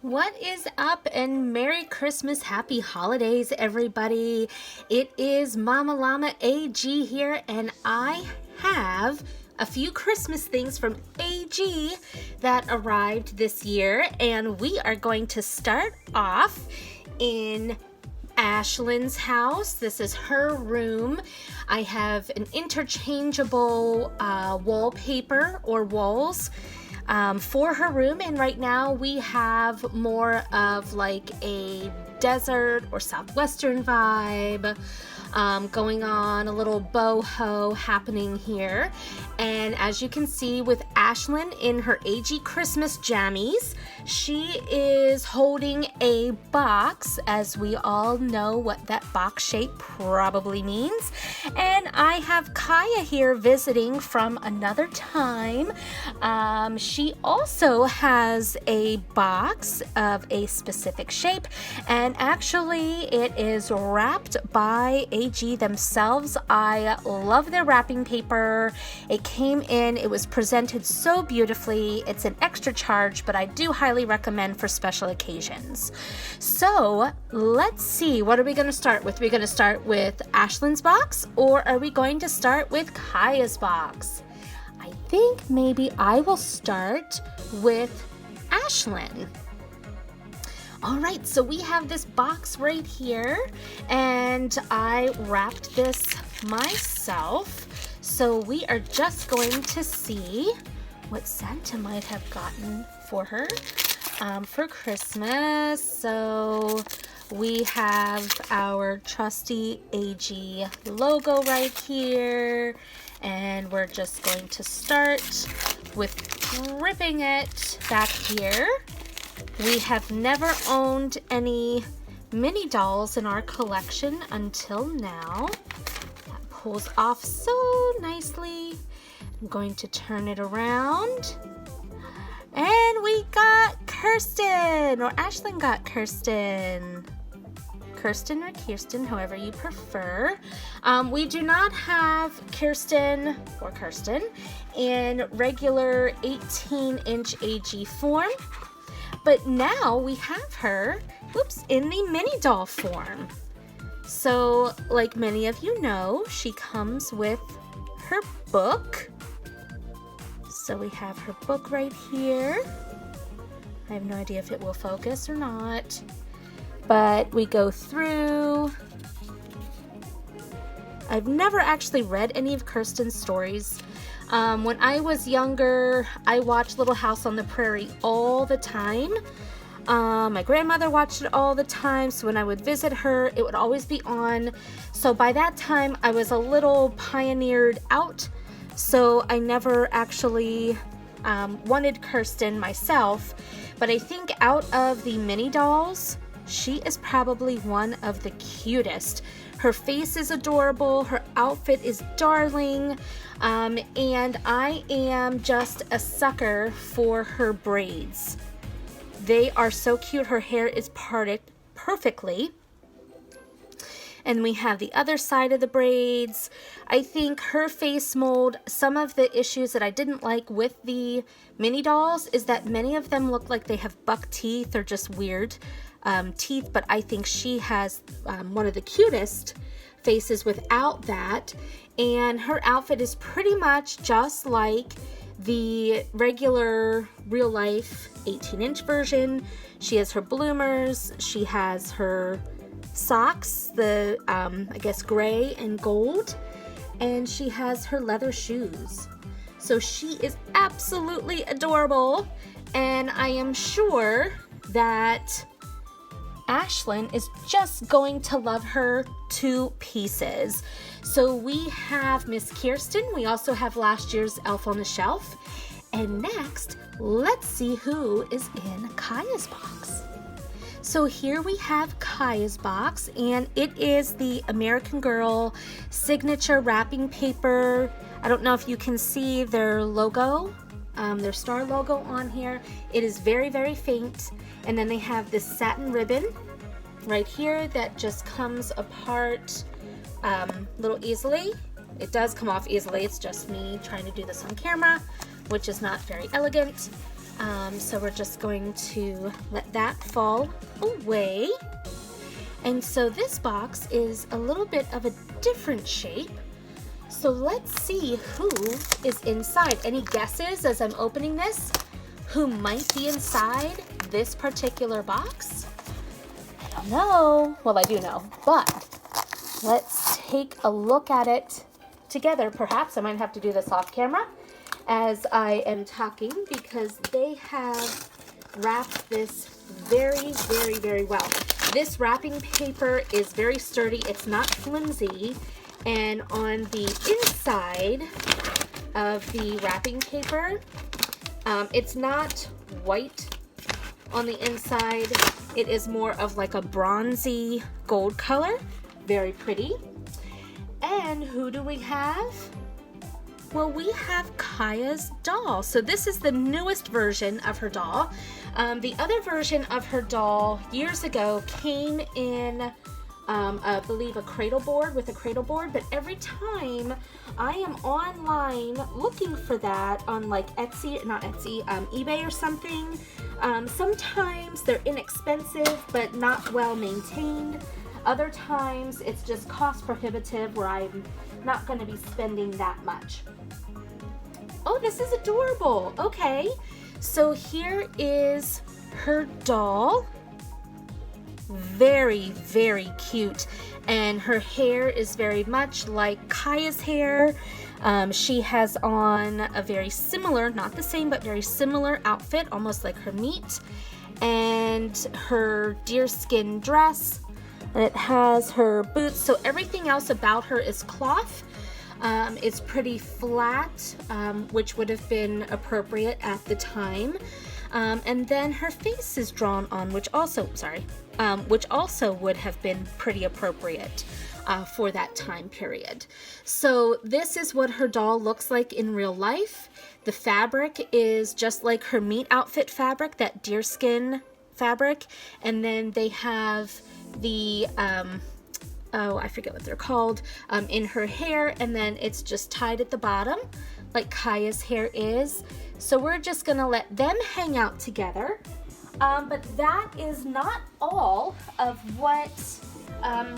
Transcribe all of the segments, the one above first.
What is up, and Merry Christmas, Happy Holidays, everybody. It is Mama Llama AG here, and I have a few Christmas things from AG that arrived this year, and we are going to start off in Ashlyn's house. This is her room. I have an interchangeable wallpaper or walls for her room, and right now we have more of like a desert or southwestern vibe going on, a little boho happening here. And as you can see with Ashlyn in her AG Christmas jammies, she is holding a box, as we all know what that box shape probably means. And I have Kaya here visiting from another time. She also has a box of a specific shape, and actually it is wrapped by AG themselves. I love their wrapping paper. It came in, it was presented so beautifully. It's an extra charge, but I do highly recommend for special occasions. So let's see, what are we going to start with? Are we going to start with Ashlyn's box, or are we going to start with Kaya's box? I think maybe I will start with Ashlyn. All right, so we have this box right here, and I wrapped this myself. So we are just going to see what Santa might have gotten for her for Christmas. So we have our trusty AG logo right here, and we're just going to start with ripping it back here. We have never owned any mini dolls in our collection until now. That pulls off so nicely. I'm going to turn it around. And we got Kirsten, or Ashlyn got Kirsten. Kirsten or Kirsten, however you prefer. We do not have Kirsten or Kirsten in regular 18-inch AG form, but now we have her, in the mini doll form. So, like many of you know, she comes with her book. So we have her book right here. I have no idea if it will focus or not, but we go through. I've never actually read any of Kirsten's stories. When I was younger, I watched Little House on the Prairie all the time. My grandmother watched it all the time, so when I would visit her, it would always be on. So by that time, I was a little pioneered out, so I never actually wanted Kirsten myself. But I think out of the mini dolls, she is probably one of the cutest. Her face is adorable, her outfit is darling, and I am just a sucker for her braids. They are so cute. Her hair is parted perfectly. And we have the other side of the braids. I think her face mold, some of the issues that I didn't like with the mini dolls is that many of them look like they have buck teeth or just weird teeth, but I think she has one of the cutest faces without that. And her outfit is pretty much just like the regular real life 18-inch version. She has her bloomers, she has her socks, the I guess gray and gold, and she has her leather shoes. So she is absolutely adorable, and I am sure that Ashlyn is just going to love her to pieces. So we have Miss Kirsten. We also have last year's Elf on the Shelf. And next, let's see who is in Kaya's box. So here we have Kaya's box, and it is the American Girl signature wrapping paper. I don't know if you can see their logo, their star logo on here. It is very, very faint. And then they have this satin ribbon right here that just comes apart a little easily. It does come off easily. It's just me trying to do this on camera, which is not very elegant. So we're just going to let that fall away. And so this box is a little bit of a different shape. So let's see who is inside. Any guesses as I'm opening this? Who might be inside this particular box? I don't know. Well, I do know, but let's take a look at it together. Perhaps I might have to do this off camera as I am talking, because they have wrapped this very, very, very well. This wrapping paper is very sturdy. It's not flimsy. And on the inside of the wrapping paper, it's not white on the inside. It is more of like a bronzy gold color. Very pretty. And who do we have? Well, we have Kaya's doll. So this is the newest version of her doll. The other version of her doll years ago came in, I believe, a cradle board with a cradle board, but every time I am online looking for that on like eBay or something, sometimes they're inexpensive but not well maintained. Other times it's just cost prohibitive where I'm not going to be spending that much. Oh, this is adorable. Okay, so here is her doll. Very, very cute. And her hair is very much like Kaya's hair. She has on a very similar, not the same, but very similar outfit, almost like her meat. And her deerskin dress. And it has her boots. So everything else about her is cloth. It's pretty flat, which would have been appropriate at the time. And then her face is drawn on, which also would have been pretty appropriate for that time period. So this is what her doll looks like in real life. The fabric is just like her meat outfit fabric, that deerskin fabric. And then they have the I forget what they're called, in her hair, and then it's just tied at the bottom like Kaya's hair is. So we're just gonna let them hang out together. But that is not all of what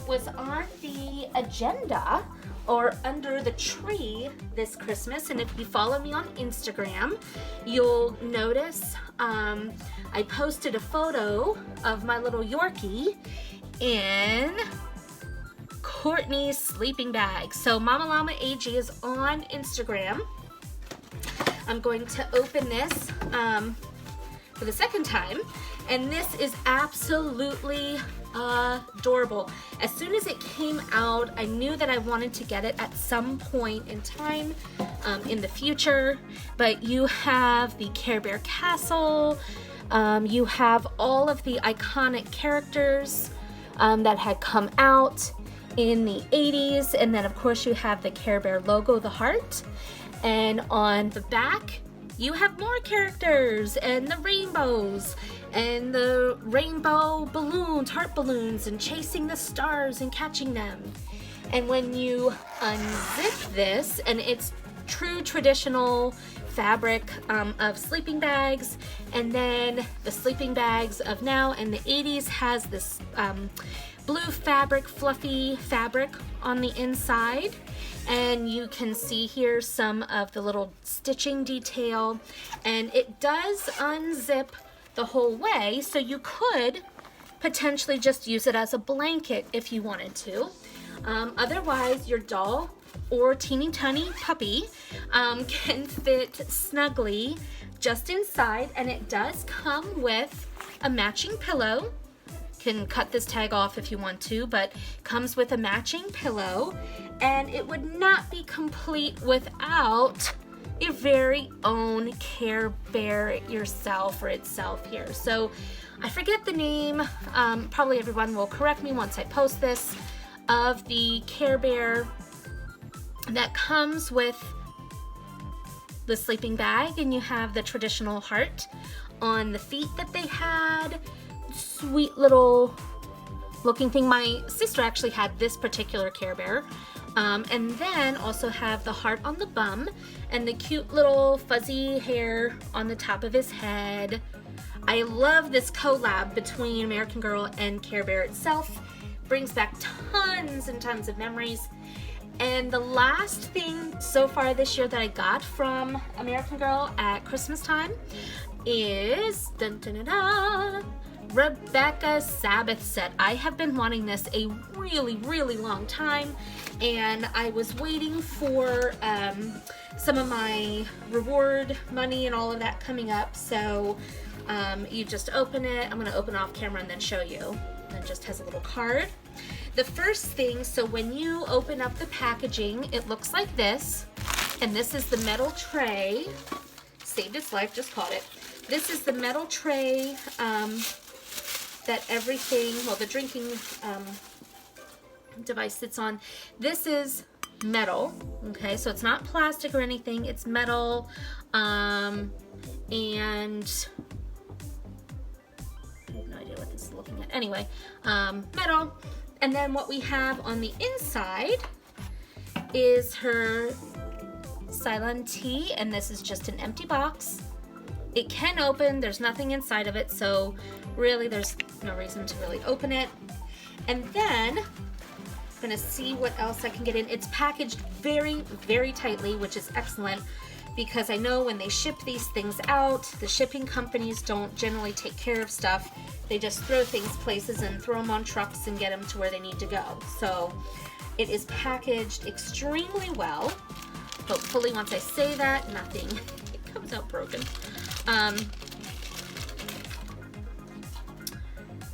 was on the agenda or under the tree this Christmas. And if you follow me on Instagram, you'll notice I posted a photo of my little Yorkie in Courtney's sleeping bag. So Mama Llama AG is on Instagram. I'm going to open this for the second time, and this is absolutely adorable. As soon as it came out, I knew that I wanted to get it at some point in time in the future. But you have the Care Bear Castle, you have all of the iconic characters that had come out in the 80s, and then of course you have the Care Bear logo, the heart, and on the back you have more characters and the rainbows and the rainbow balloons, heart balloons, and chasing the stars and catching them. And when you unzip this, and it's true traditional fabric of sleeping bags, and then the sleeping bags of now and the 80s has this blue fabric, fluffy fabric on the inside, and you can see here some of the little stitching detail, and it does unzip the whole way, so you could potentially just use it as a blanket if you wanted to. Otherwise, your doll or teeny tiny puppy can fit snugly just inside, and it does come with a matching pillow. Can cut this tag off if you want to, but comes with a matching pillow, and it would not be complete without your very own Care Bear yourself or itself here. So I forget the name, probably everyone will correct me once I post this, of the Care Bear that comes with the sleeping bag, and you have the traditional heart on the feet that they had. Sweet little looking thing. My sister actually had this particular Care Bear And then also have the heart on the bum and the cute little fuzzy hair on the top of his head. I love this collab between American Girl and Care Bear itself. Brings back tons and tons of memories. And the last thing so far this year that I got from American Girl at Christmas time is dun, dun, dun, dun, Rebecca's Sabbath set. I have been wanting this a really, really long time, and I was waiting for some of my reward money and all of that coming up. So you just open it. I'm going to open off camera and then show you. It just has a little card. The first thing, so when you open up the packaging, it looks like this, and this is the metal tray. Saved its life, just caught it. This is the metal tray that everything, well, the drinking device sits on. This is metal, okay, so it's not plastic or anything, it's metal, and I have no idea what this is looking at. Anyway, metal. And then what we have on the inside is her Ceylon tea, and this is just an empty box. It can open, there's nothing inside of it, so really there's no reason to really open it. And then I'm gonna see what else I can get in. It's packaged very, very tightly, which is excellent, because I know when they ship these things out, the shipping companies don't generally take care of stuff. They just throw things places and throw them on trucks and get them to where they need to go. So it is packaged extremely well. Hopefully once I say that, nothing it comes out broken.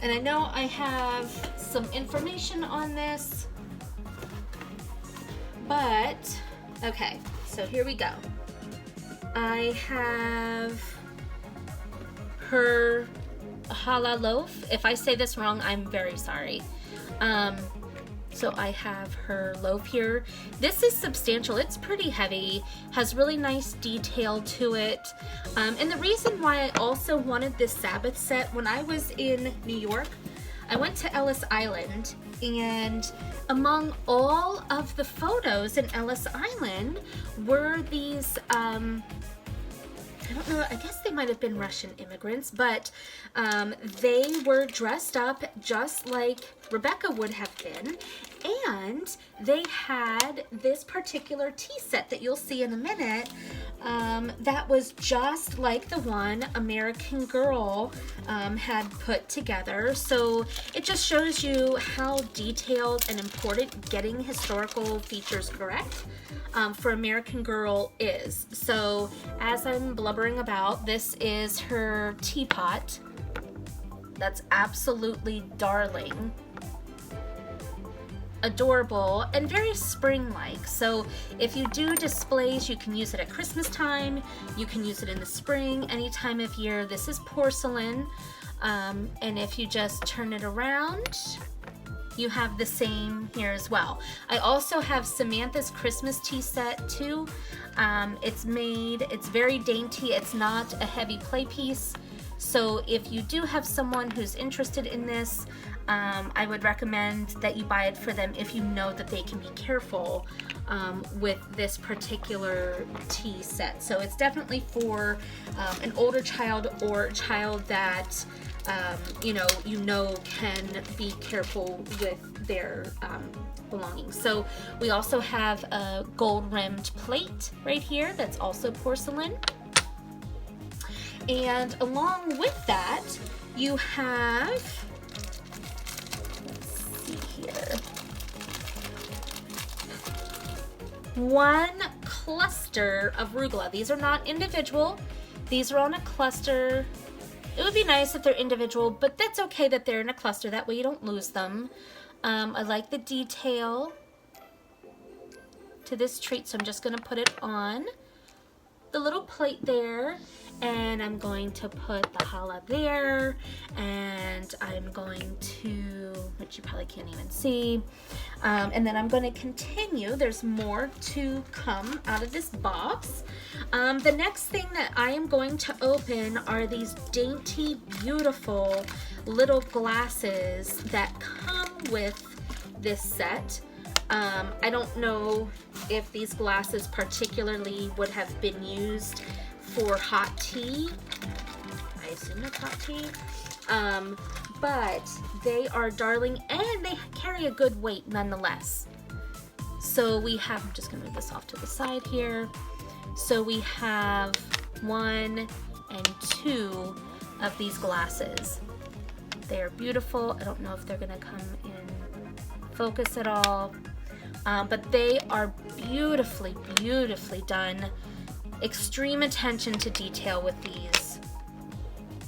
And I know I have some information on this, but okay, so here we go. I have her challah loaf. If I say this wrong, I'm very sorry. So I have her loaf here. This is substantial. It's pretty heavy, has really nice detail to it. And the reason why I also wanted this Sabbath set, when I was in New York, I went to Ellis Island, and among all of the photos in Ellis Island were these, I don't know, I guess they might have been Russian immigrants, but they were dressed up just like Rebecca would have been, and they had this particular tea set that you'll see in a minute that was just like the one American Girl had put together. So it just shows you how detailed and important getting historical features correct for American Girl is. So as I'm blubbering about, this is her teapot. That's absolutely darling, adorable, and very spring-like. So if you do displays, you can use it at Christmas time, you can use it in the spring, any time of year. This is porcelain, and if you just turn it around, you have the same here as well. I also have Samantha's Christmas tea set too. It's very dainty, it's not a heavy play piece. So if you do have someone who's interested in this, I would recommend that you buy it for them if you know that they can be careful with this particular tea set. So it's definitely for an older child or a child that you know can be careful with their belongings. So we also have a gold rimmed plate right here that's also porcelain. And along with that, you have, let's see here, one cluster of arugula. These are not individual. These are on a cluster. It would be nice if they're individual, but that's okay that they're in a cluster. That way you don't lose them. I like the detail to this treat, so I'm just going to put it on the little plate there, and I'm going to put the challah there, and I'm going to, which you probably can't even see, and then I'm going to continue. There's more to come out of this box. The next thing that I am going to open are these dainty, beautiful little glasses that come with this set. I don't know if these glasses particularly would have been used for hot tea. I assume it's hot tea. But they are darling, and they carry a good weight nonetheless. So we have, I'm just gonna move this off to the side here. So we have 1 and 2 of these glasses. They are beautiful. I don't know if they're gonna come in focus at all. But they are beautifully, beautifully done. Extreme attention to detail with these.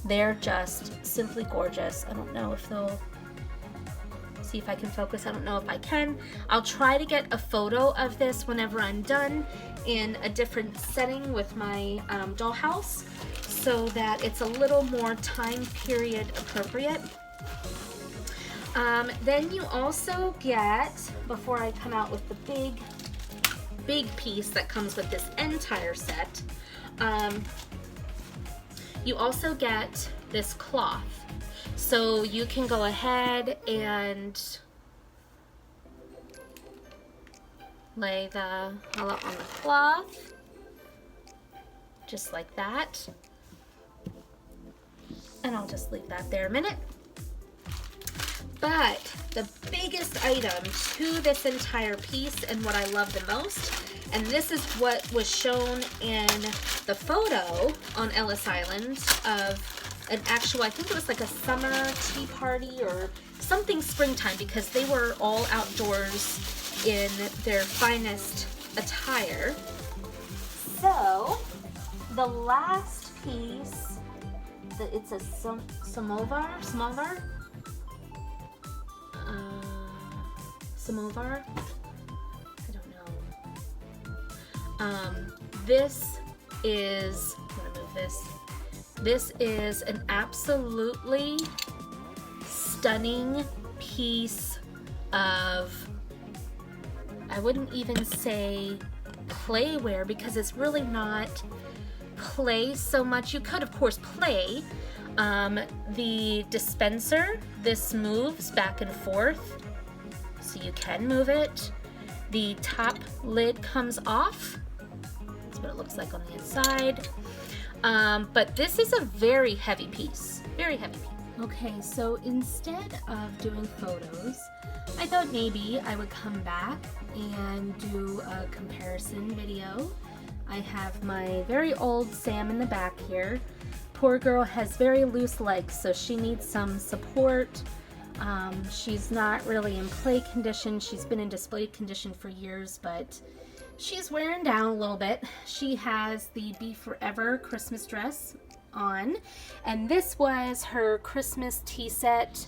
They're just simply gorgeous. I don't know if they'll, see if I can focus. I don't know if I can. I'll try to get a photo of this whenever I'm done in a different setting with my dollhouse so that it's a little more time period appropriate. Then you also get, before I come out with the big piece that comes with this entire set, you also get this cloth. So you can go ahead and lay the hollow on the cloth, just like that. And I'll just leave that there a minute. But the biggest item to this entire piece, and what I love the most, and this is what was shown in the photo on Ellis Island of an actual, I think it was like a summer tea party or something springtime, because they were all outdoors in their finest attire. So the last piece, it's a samovar? Samovar? I don't know. This is, I'm gonna move this. This is an absolutely stunning piece of, I wouldn't even say clayware, because it's really not clay so much. You could of course play. The dispenser, this moves back and forth, so you can move it. The top lid comes off. That's what it looks like on the inside. But this is a very heavy piece, very heavy piece. Okay, so instead of doing photos, I thought maybe I would come back and do a comparison video. I have my very old Sam in the back here. Poor girl has very loose legs, so she needs some support. She's not really in play condition. She's been in display condition for years, but she's wearing down a little bit. She has the Be Forever Christmas dress on, and this was her Christmas tea set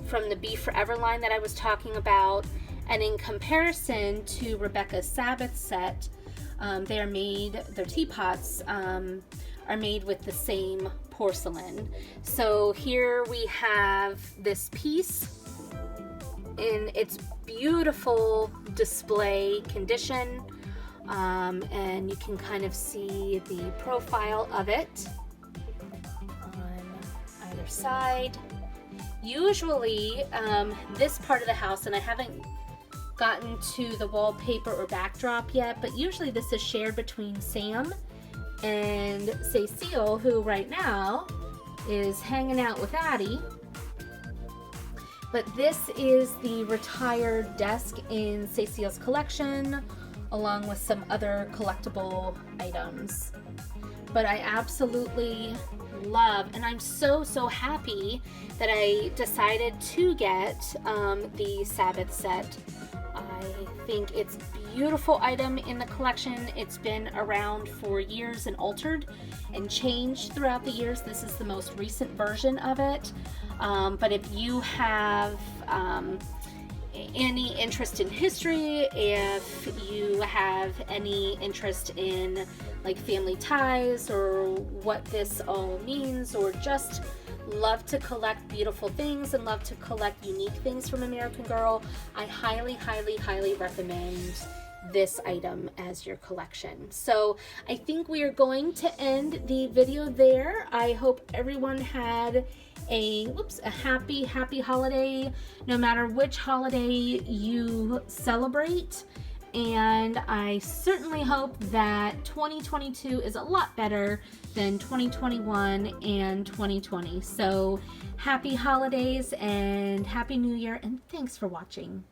from the Be Forever line that I was talking about. And in comparison to Rebecca's Sabbath set, they are made, their teapots are made with the same porcelain. So here we have this piece in its beautiful display condition, and you can kind of see the profile of it on either side. Usually this part of the house, and I haven't gotten to the wallpaper or backdrop yet, but usually this is shared between Sam and Cecile, who right now is hanging out with Addie. But this is the retired desk in Cecile's collection, along with some other collectible items. But I absolutely love, and I'm so happy that I decided to get the Sabbath set. I think it's a beautiful item in the collection. It's been around for years and altered and changed throughout the years. This is the most recent version of it. But if you have any interest in history, if you have any interest in like family ties or what this all means, or just love to collect beautiful things and love to collect unique things from American Girl, I highly recommend this item as your collection. So I think we are going to end the video there. I hope everyone had a happy holiday, no matter which holiday you celebrate. And I certainly hope that 2022 is a lot better than 2021 and 2020. So happy holidays and happy new year, and thanks for watching.